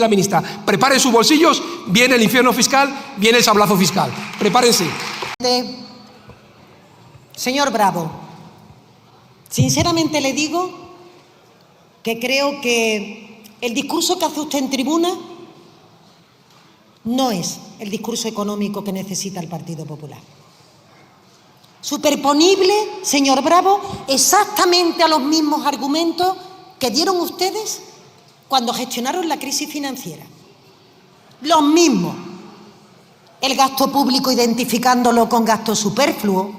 La ministra, preparen sus bolsillos, viene el infierno fiscal, viene el sablazo fiscal. Prepárense. Señor Bravo, sinceramente le digo que creo que el discurso que hace usted en tribuna no es el discurso económico que necesita el Partido Popular. Superponible, señor Bravo, exactamente a los mismos argumentos que dieron ustedes cuando gestionaron la crisis financiera. Los mismos. El gasto público identificándolo con gasto superfluo,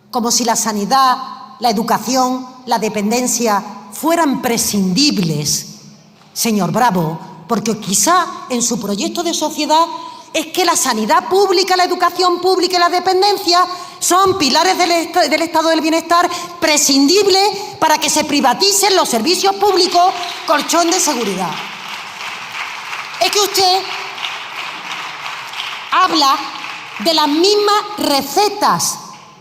como si la sanidad, la educación, la dependencia fueran prescindibles, señor Bravo, porque quizá en su proyecto de sociedad es que la sanidad pública, la educación pública y la dependencia son pilares del estado del bienestar prescindibles para que se privaticen los servicios públicos, colchón de seguridad. Es que usted habla de las mismas recetas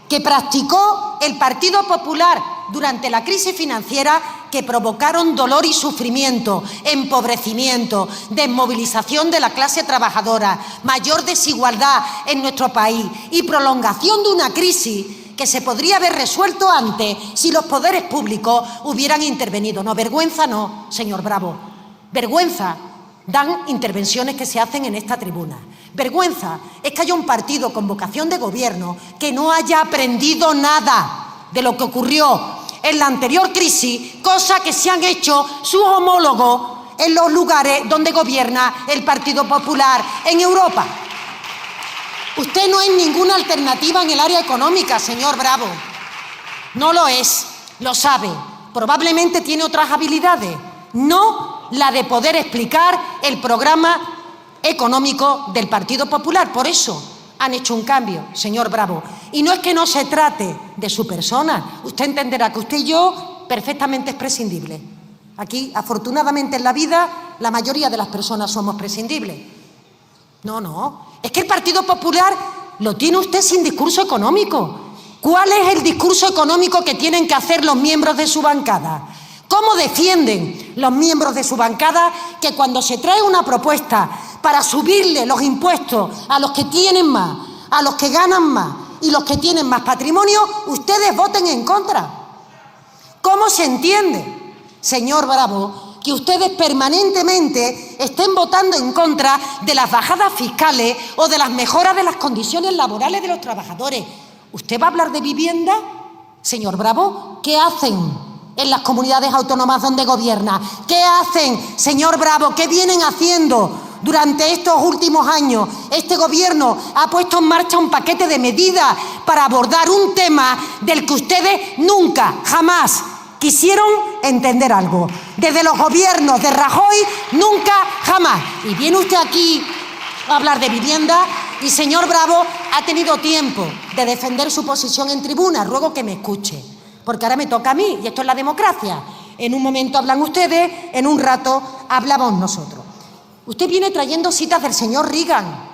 que practicó el Partido Popular durante la crisis financiera, que provocaron dolor y sufrimiento, empobrecimiento, desmovilización de la clase trabajadora, mayor desigualdad en nuestro país y prolongación de una crisis que se podría haber resuelto antes si los poderes públicos hubieran intervenido. No, vergüenza no, señor Bravo. Vergüenza dan intervenciones que se hacen en esta tribuna. Vergüenza es que haya un partido con vocación de gobierno que no haya aprendido nada de lo que ocurrió en la anterior crisis, cosa que se han hecho sus homólogos en los lugares donde gobierna el Partido Popular en Europa. Usted no es ninguna alternativa en el área económica, señor Bravo. No lo es, lo sabe. Probablemente tiene otras habilidades, no la de poder explicar el programa económico del Partido Popular. Por eso han hecho un cambio, señor Bravo. Y no es que no se trate de su persona. Usted entenderá que usted y yo perfectamente es prescindible. Aquí, afortunadamente en la vida, la mayoría de las personas somos prescindibles. No. Es que el Partido Popular lo tiene usted sin discurso económico. ¿Cuál es el discurso económico que tienen que hacer los miembros de su bancada? ¿Cómo defienden los miembros de su bancada que cuando se trae una propuesta para subirle los impuestos a los que tienen más, a los que ganan más y los que tienen más patrimonio, ustedes voten en contra? ¿Cómo se entiende, señor Bravo, que ustedes permanentemente estén votando en contra de las bajadas fiscales o de las mejoras de las condiciones laborales de los trabajadores? ¿Usted va a hablar de vivienda, señor Bravo? ¿Qué hacen en las comunidades autónomas donde gobierna? ¿Qué hacen, señor Bravo? ¿Qué vienen haciendo durante estos últimos años? Este gobierno ha puesto en marcha un paquete de medidas para abordar un tema del que ustedes nunca, jamás quisieron entender algo. Desde los gobiernos de Rajoy, nunca, jamás. Y viene usted aquí a hablar de vivienda y, señor Bravo, ha tenido tiempo de defender su posición en tribuna. Ruego que me escuche, porque ahora me toca a mí y esto es la democracia. En un momento hablan ustedes, en un rato hablamos nosotros. Usted viene trayendo citas del señor Reagan,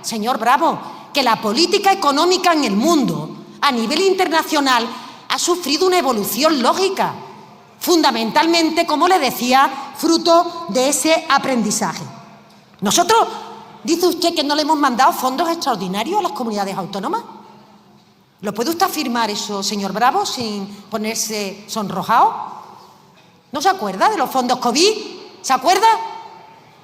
señor Bravo, que la política económica en el mundo, a nivel internacional, ha sufrido una evolución lógica, fundamentalmente, como le decía, fruto de ese aprendizaje. Nosotros, dice usted que no le hemos mandado fondos extraordinarios a las comunidades autónomas. ¿Lo puede usted afirmar eso, señor Bravo, sin ponerse sonrojado? ¿No se acuerda de los fondos COVID? ¿Se acuerda?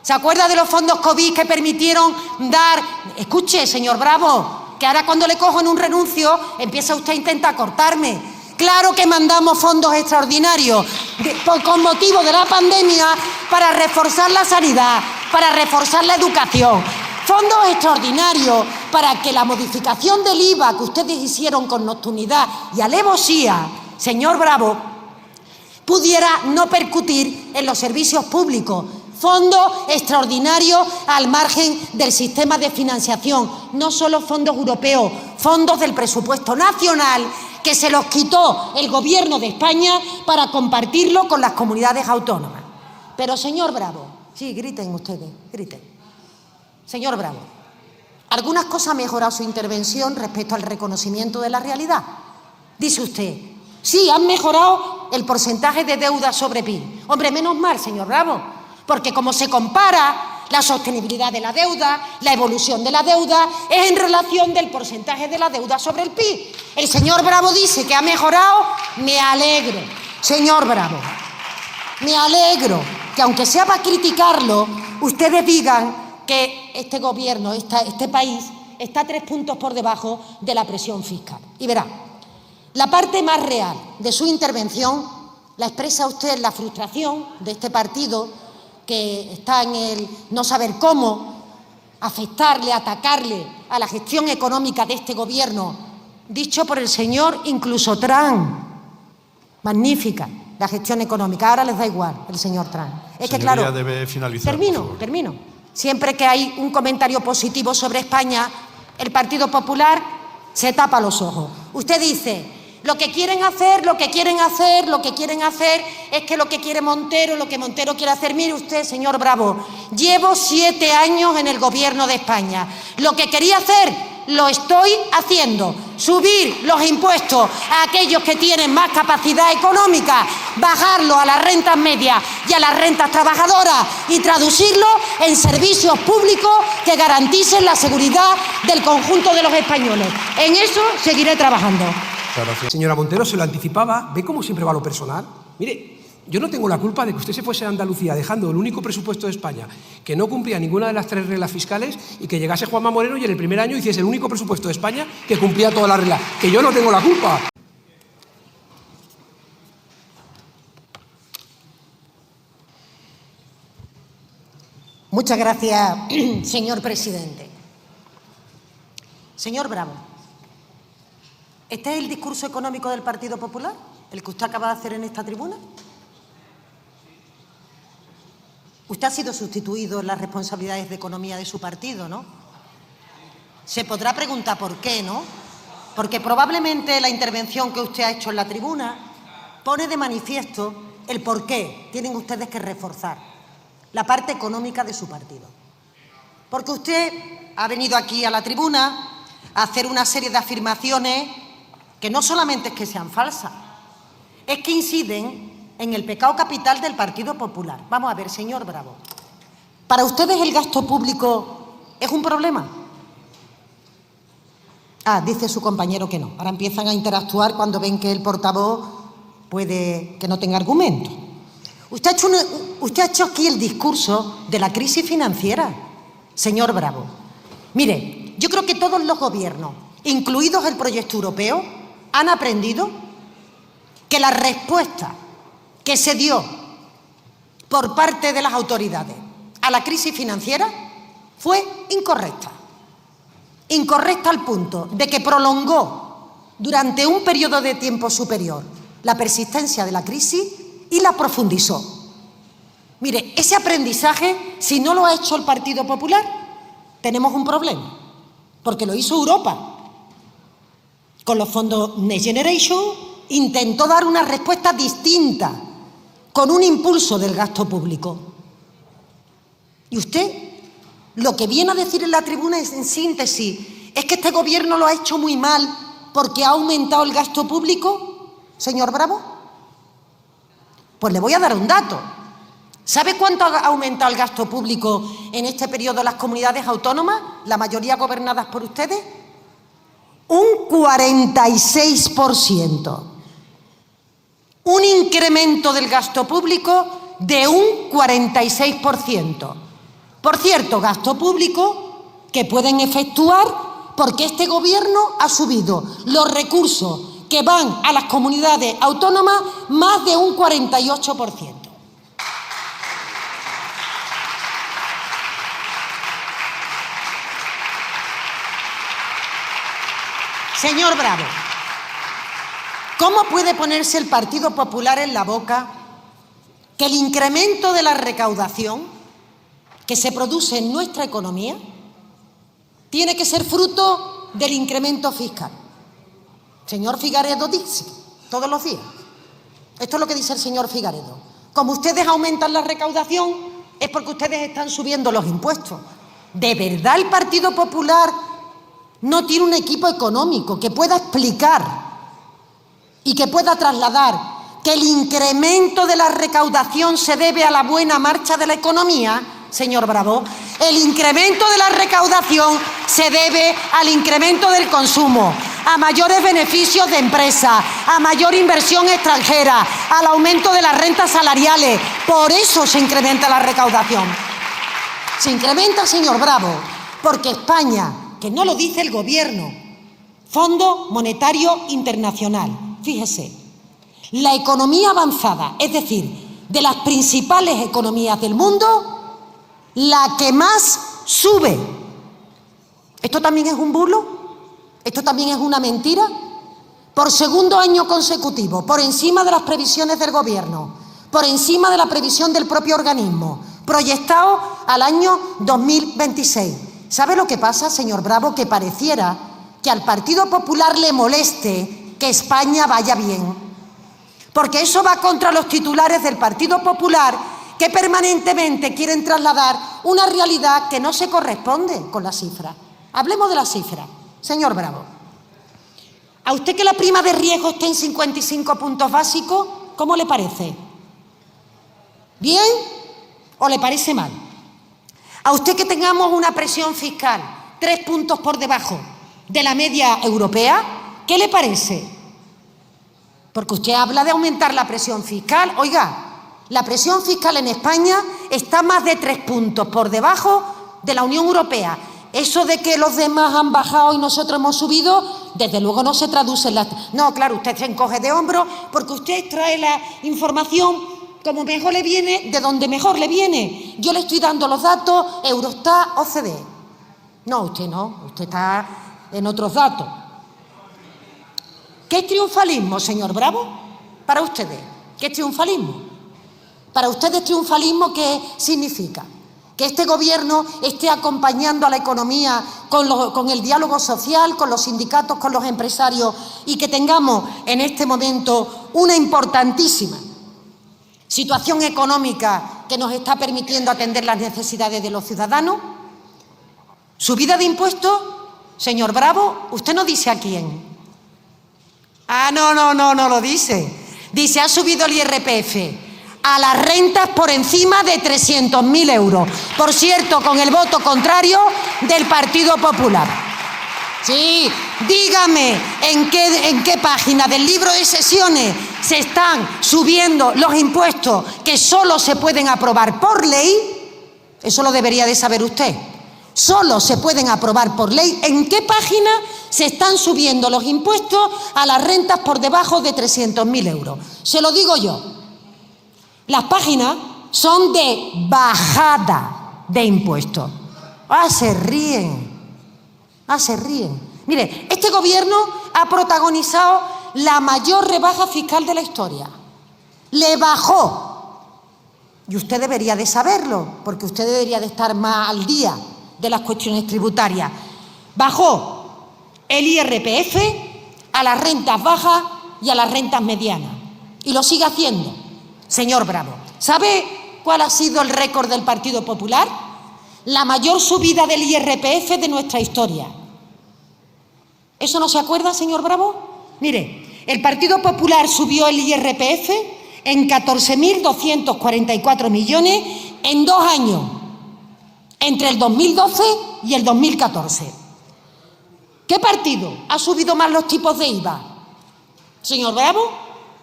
¿Se acuerda de los fondos COVID que permitieron dar? Escuche, señor Bravo, que ahora cuando le cojo en un renuncio empieza usted a intentar cortarme. Claro que mandamos fondos extraordinarios con motivo de la pandemia para reforzar la sanidad, para reforzar la educación. Fondos extraordinarios para que la modificación del IVA que ustedes hicieron con nocturnidad y alevosía, señor Bravo, pudiera no percutir en los servicios públicos. Fondos extraordinarios al margen del sistema de financiación, no solo fondos europeos, fondos del presupuesto nacional que se los quitó el Gobierno de España para compartirlo con las comunidades autónomas. Pero, señor Bravo, sí, griten ustedes, griten. Señor Bravo, algunas cosas ha mejorado su intervención respecto al reconocimiento de la realidad. Dice usted, sí, han mejorado el porcentaje de deuda sobre PIB. Hombre, menos mal, señor Bravo, Porque como se compara la sostenibilidad de la deuda, la evolución de la deuda, es en relación del porcentaje de la deuda sobre el PIB. El señor Bravo dice que ha mejorado, me alegro. Señor Bravo, me alegro que aunque sea para criticarlo, ustedes digan que este gobierno, este país, está 3 puntos por debajo de la presión fiscal. Y verá, la parte más real de su intervención la expresa usted en la frustración de este partido que está en el no saber cómo afectarle, atacarle a la gestión económica de este gobierno, dicho por el señor incluso Trump. Magnífica la gestión económica, ahora les da igual el señor Trump. Es que claro, debe finalizar, termino. Siempre que hay un comentario positivo sobre España, el Partido Popular se tapa los ojos. Usted dice, lo que quieren hacer es que lo que quiere Montero, lo que Montero quiere hacer. Mire usted, señor Bravo, llevo 7 años en el Gobierno de España. Lo que quería hacer, lo estoy haciendo. Subir los impuestos a aquellos que tienen más capacidad económica, bajarlo a las rentas medias y a las rentas trabajadoras y traducirlo en servicios públicos que garanticen la seguridad del conjunto de los españoles. En eso seguiré trabajando. Señora Montero, se lo anticipaba. ¿Ve cómo siempre va lo personal? Mire, yo no tengo la culpa de que usted se fuese a Andalucía dejando el único presupuesto de España que no cumplía ninguna de las 3 reglas fiscales y que llegase Juanma Moreno y en el primer año hiciese el único presupuesto de España que cumplía todas las reglas. Que yo no tengo la culpa. Muchas gracias, señor presidente. Señor Bravo, ¿este es el discurso económico del Partido Popular, el que usted acaba de hacer en esta tribuna? Usted ha sido sustituido en las responsabilidades de economía de su partido, ¿no? Se podrá preguntar por qué, ¿no? Porque probablemente la intervención que usted ha hecho en la tribuna pone de manifiesto el por qué tienen ustedes que reforzar la parte económica de su partido. Porque usted ha venido aquí a la tribuna a hacer una serie de afirmaciones que no solamente es que sean falsas, es que inciden en el pecado capital del Partido Popular. Vamos a ver, señor Bravo, ¿para ustedes el gasto público es un problema? Ah, dice su compañero que no. Ahora empiezan a interactuar cuando ven que el portavoz puede que no tenga argumento. Usted ha hecho aquí el discurso de la crisis financiera, señor Bravo. Mire, yo creo que todos los gobiernos, incluidos el proyecto europeo, han aprendido que la respuesta que se dio por parte de las autoridades a la crisis financiera fue incorrecta. Incorrecta al punto de que prolongó durante un periodo de tiempo superior la persistencia de la crisis y la profundizó. Mire, ese aprendizaje, si no lo ha hecho el Partido Popular, tenemos un problema, porque lo hizo Europa. Con los fondos Next Generation intentó dar una respuesta distinta, con un impulso del gasto público. Y usted lo que viene a decir en la tribuna es, en síntesis, es que este gobierno lo ha hecho muy mal porque ha aumentado el gasto público, señor Bravo. Pues le voy a dar un dato. ¿Sabe cuánto ha aumentado el gasto público en este periodo las comunidades autónomas, la mayoría gobernadas por ustedes? Un 46%. Un incremento del gasto público de un 46%. Por cierto, gasto público que pueden efectuar porque este gobierno ha subido los recursos que van a las comunidades autónomas más de un 48%. Señor Bravo, ¿cómo puede ponerse el Partido Popular en la boca que el incremento de la recaudación que se produce en nuestra economía tiene que ser fruto del incremento fiscal? Señor Figaredo dice todos los días, esto es lo que dice el señor Figaredo, como ustedes aumentan la recaudación es porque ustedes están subiendo los impuestos. ¿De verdad el Partido Popular no tiene un equipo económico que pueda explicar y que pueda trasladar que el incremento de la recaudación se debe a la buena marcha de la economía, señor Bravo. El incremento de la recaudación se debe al incremento del consumo, a mayores beneficios de empresas, a mayor inversión extranjera, al aumento de las rentas salariales. Por eso se incrementa la recaudación. Se incrementa, señor Bravo, porque España, que no lo dice el Gobierno, Fondo Monetario Internacional, fíjese, la economía avanzada, es decir, de las principales economías del mundo, la que más sube. ¿Esto también es un bulo? ¿Esto también es una mentira? Por segundo año consecutivo, por encima de las previsiones del Gobierno, por encima de la previsión del propio organismo, proyectado al año 2026. ¿Sabe lo que pasa, señor Bravo? Que pareciera que al Partido Popular le moleste que España vaya bien, porque eso va contra los titulares del Partido Popular, que permanentemente quieren trasladar una realidad que no se corresponde con la cifra. Hablemos de la cifra, señor Bravo. ¿A usted que la prima de riesgo esté en 55 puntos básicos, cómo le parece? ¿Bien o le parece mal? ¿A usted que tengamos una presión fiscal 3 puntos por debajo de la media europea, qué le parece? Porque usted habla de aumentar la presión fiscal. Oiga, la presión fiscal en España está más de 3 puntos por debajo de la Unión Europea. Eso de que los demás han bajado y nosotros hemos subido, desde luego no se traduce en la... No, claro, usted se encoge de hombros porque usted trae la información como mejor le viene, de donde mejor le viene. Yo le estoy dando los datos Eurostat, OCDE. No, usted está en otros datos. ¿Qué es triunfalismo, señor Bravo? Para ustedes, ¿qué es triunfalismo? Para ustedes, triunfalismo, ¿qué significa? Que este Gobierno esté acompañando a la economía con el diálogo social, con los sindicatos, con los empresarios, y que tengamos en este momento una importantísima situación económica que nos está permitiendo atender las necesidades de los ciudadanos. ¿Subida de impuestos? Señor Bravo, usted no dice a quién. Ah, no lo dice. Dice, ha subido el IRPF a las rentas por encima de 300.000 euros. Por cierto, con el voto contrario del Partido Popular. Sí, dígame en qué página del libro de sesiones se están subiendo los impuestos que solo se pueden aprobar por ley. Eso lo debería de saber usted. Solo se pueden aprobar por ley. ¿En qué página se están subiendo los impuestos a las rentas por debajo de 300.000 euros? Se lo digo yo. Las páginas son de bajada de impuestos. Se ríen. Se ríen. Mire, este Gobierno ha protagonizado la mayor rebaja fiscal de la historia. Le bajó. Y usted debería de saberlo, porque usted debería de estar más al día de las cuestiones tributarias. Bajó el IRPF a las rentas bajas y a las rentas medianas. Y lo sigue haciendo, señor Bravo. ¿Sabe cuál ha sido el récord del Partido Popular? La mayor subida del IRPF de nuestra historia. ¿Eso no se acuerda, señor Bravo? Mire, el Partido Popular subió el IRPF en 14.244 millones en 2 años, entre el 2012 y el 2014. ¿Qué partido ha subido más los tipos de IVA? Señor Bravo,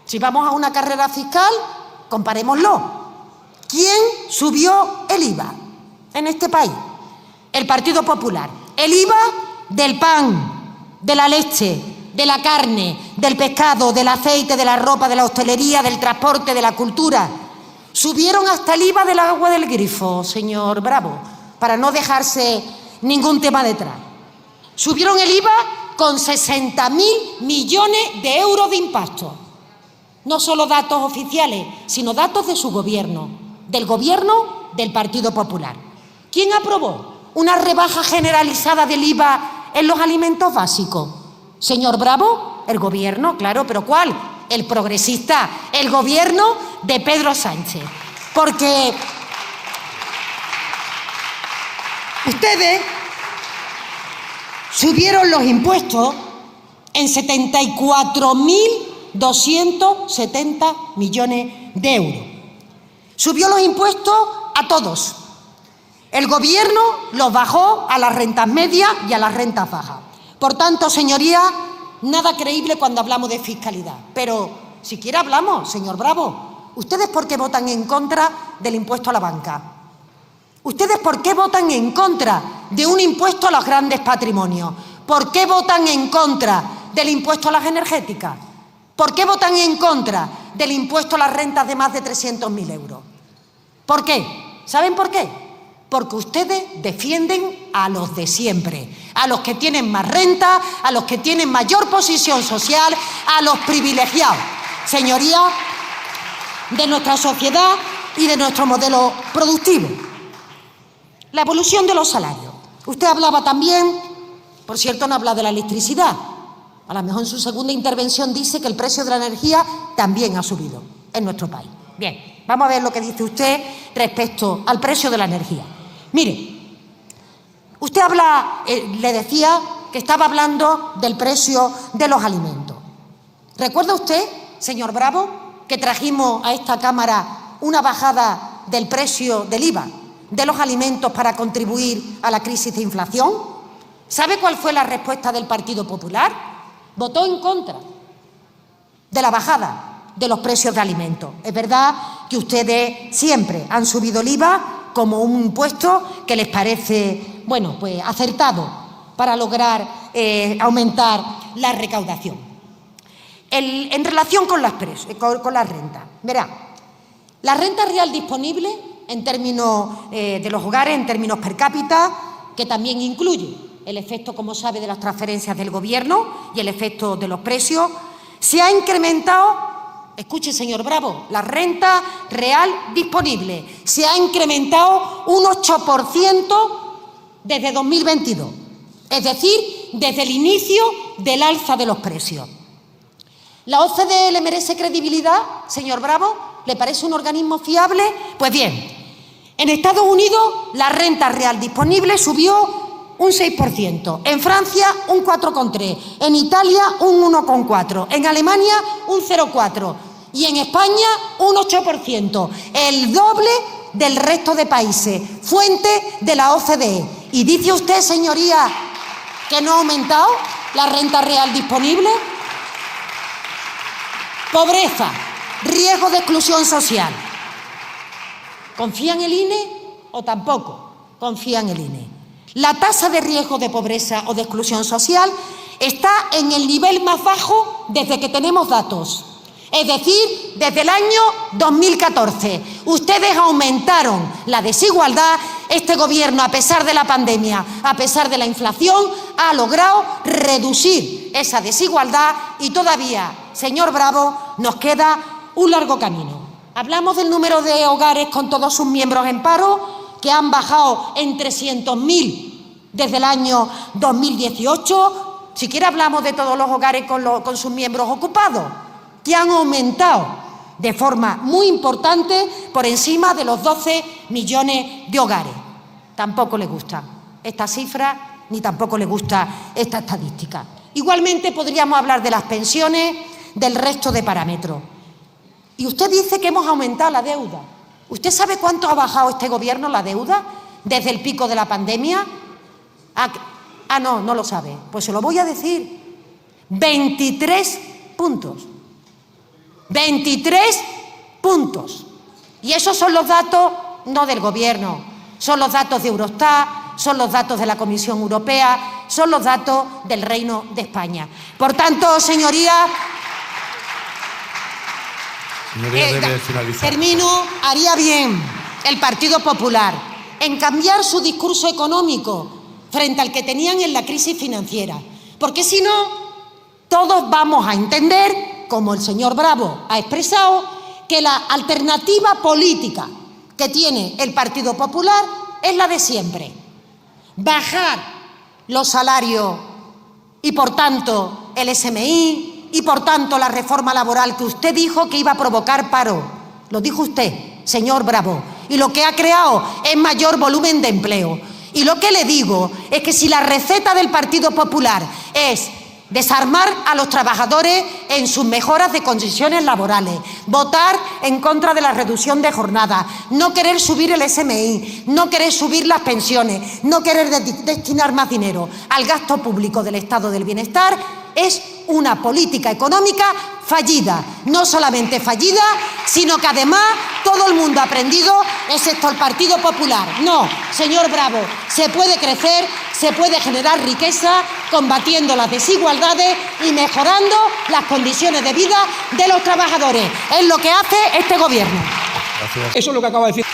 si vamos a una carrera fiscal, comparémoslo. ¿Quién subió el IVA en este país? El Partido Popular. El IVA del pan, de la leche, de la carne, del pescado, del aceite, de la ropa, de la hostelería, del transporte, de la cultura. Subieron hasta el IVA del agua del grifo, señor Bravo, para no dejarse ningún tema detrás. Subieron el IVA con 60.000 millones de euros de impacto. No solo datos oficiales, sino datos de su gobierno, del gobierno del Partido Popular. ¿Quién aprobó una rebaja generalizada del IVA en los alimentos básicos? Señor Bravo, el gobierno, claro, pero ¿cuál? El progresista, el gobierno de Pedro Sánchez. Porque ustedes subieron los impuestos en 74.000 270 millones de euros. Subió los impuestos a todos. El Gobierno los bajó a las rentas medias y a las rentas bajas. Por tanto, señorías, nada creíble cuando hablamos de fiscalidad. Pero siquiera hablamos, señor Bravo. ¿Ustedes por qué votan en contra del impuesto a la banca? ¿Ustedes por qué votan en contra de un impuesto a los grandes patrimonios? ¿Por qué votan en contra del impuesto a las energéticas? ¿Por qué votan en contra del impuesto a las rentas de más de 300.000 euros? ¿Por qué? ¿Saben por qué? Porque ustedes defienden a los de siempre, a los que tienen más renta, a los que tienen mayor posición social, a los privilegiados. Señorías, de nuestra sociedad y de nuestro modelo productivo. La evolución de los salarios. Usted hablaba también, por cierto, no habla de la electricidad. A lo mejor en su segunda intervención dice que el precio de la energía también ha subido en nuestro país. Bien, vamos a ver lo que dice usted respecto al precio de la energía. Mire, usted le decía que estaba hablando del precio de los alimentos. ¿Recuerda usted, señor Bravo, que trajimos a esta Cámara una bajada del precio del IVA de los alimentos para contribuir a la crisis de inflación? ¿Sabe cuál fue la respuesta del Partido Popular? Votó en contra de la bajada de los precios de alimentos. Es verdad que ustedes siempre han subido el IVA como un impuesto que les parece, bueno, pues acertado para lograr aumentar la recaudación. En relación con las rentas, verá, la renta real disponible en términos de los hogares, en términos per cápita, que también incluye el efecto, como sabe, de las transferencias del Gobierno y el efecto de los precios, se ha incrementado. Escuche, señor Bravo, la renta real disponible se ha incrementado un 8% desde 2022, es decir, desde el inicio del alza de los precios. ¿La OCDE le merece credibilidad, señor Bravo? ¿Le parece un organismo fiable? Pues bien, en Estados Unidos la renta real disponible subió un 6%, en Francia un 4,3%, en Italia un 1,4%, en Alemania un 0,4% y en España un 8%, el doble del resto de países, fuente de la OCDE. ¿Y dice usted, señoría, que no ha aumentado la renta real disponible? Pobreza, riesgo de exclusión social. ¿Confía en el INE o tampoco confía en el INE? La tasa de riesgo de pobreza o de exclusión social está en el nivel más bajo desde que tenemos datos, es decir, desde el año 2014. Ustedes aumentaron la desigualdad. Este Gobierno, a pesar de la pandemia, a pesar de la inflación, ha logrado reducir esa desigualdad y todavía, señor Bravo, nos queda un largo camino. Hablamos del número de hogares con todos sus miembros en paro, que han bajado en 300.000 desde el año 2018. Siquiera hablamos de todos los hogares con sus miembros ocupados, que han aumentado de forma muy importante por encima de los 12 millones de hogares. Tampoco le gusta esta cifra ni tampoco le gusta esta estadística. Igualmente podríamos hablar de las pensiones, del resto de parámetros. Y usted dice que hemos aumentado la deuda. ¿Usted sabe cuánto ha bajado este Gobierno la deuda desde el pico de la pandemia? No lo sabe. Pues se lo voy a decir. 23 puntos. 23 puntos. Y esos son los datos no del Gobierno, son los datos de Eurostat, son los datos de la Comisión Europea, son los datos del Reino de España. Por tanto, señorías, debe finalizar. termino, haría bien el Partido Popular en cambiar su discurso económico frente al que tenían en la crisis financiera, porque si no, todos vamos a entender, como el señor Bravo ha expresado, que la alternativa política que tiene el Partido Popular es la de siempre: bajar los salarios y, por tanto, el SMI y, por tanto, la reforma laboral que usted dijo que iba a provocar paro. Lo dijo usted, señor Bravo, y lo que ha creado es mayor volumen de empleo. Y lo que le digo es que si la receta del Partido Popular es desarmar a los trabajadores en sus mejoras de condiciones laborales, votar en contra de la reducción de jornada, no querer subir el SMI, no querer subir las pensiones, no querer destinar más dinero al gasto público del Estado del Bienestar, es una política económica fallida. No solamente fallida, sino que además todo el mundo ha aprendido, excepto el Partido Popular. No, señor Bravo, se puede crecer, se puede generar riqueza combatiendo las desigualdades y mejorando las condiciones de vida de los trabajadores. Es lo que hace este Gobierno. Gracias. Eso es lo que acaba de decir.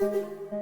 Thank you.